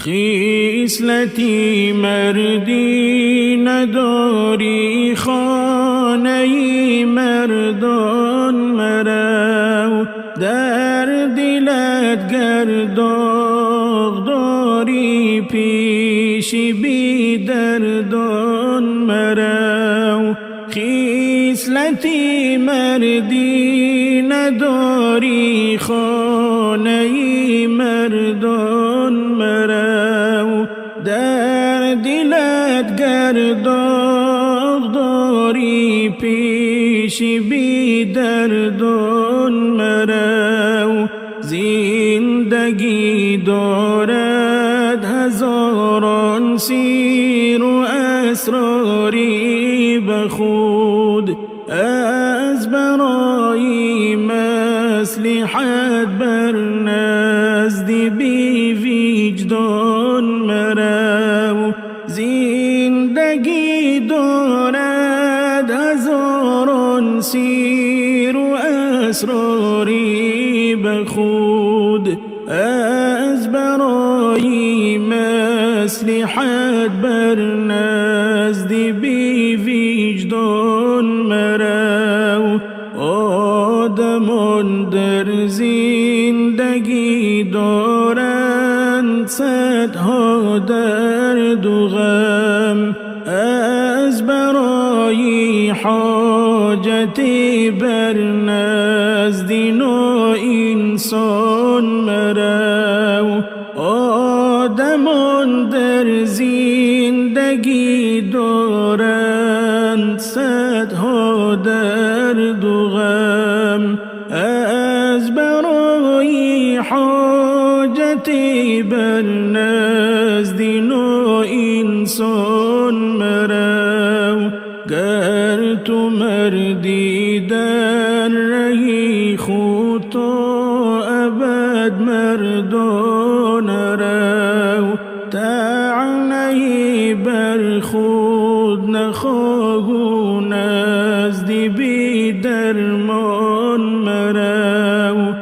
خصلتی مردی نداری، خانه مردان مرو. در دلت گر داغ داری، پیش بی دردان مرو. خصلتی مردی نداری، خانه مردان مرو. در دلت گر داغ داری، پیش بی دردان مرو. زندگی دارد هزاران سیر و اسراری به خود، از برای مصلحت بر نزد بی وجدان مرو. زندگی دارد هزاران سیر و اسراری به خود، از برای مصلحت بر نزد بی وجدان مرو. آدمان در زندگی دارند صدها درد و غم، از برای حاجت بر نزد نوع انسان مرو. آدمان در زندگی دارند صدها درد و غم، از برای حاجت بر نزد نوع انسان مرو. گر تو مردی در رهی خود تا ابد مردان رو. طعنه بر خود نخواهو، نزد بی درمان مرو.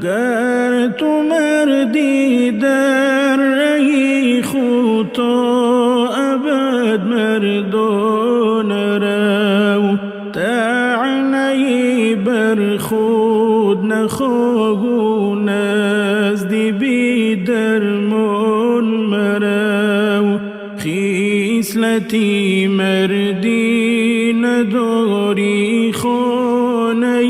گر تو مردی در رهی خود تا ابد مردان رو. طعنه بر خود نخواهو، نزد بی درمان مرو. خصلتی مردی نداری، خانه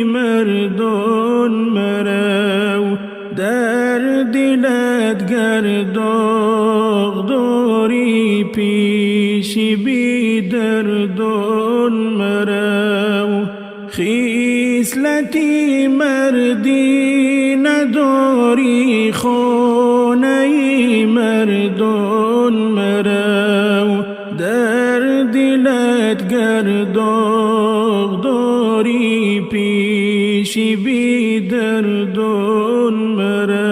مردان مرو. در دلت گر داغ داری، پیش بی دردان مرو. خصلتی مردی نداری، خانه مردان مرو. در دلت گر داغ داری، پیش بی دردان مرو.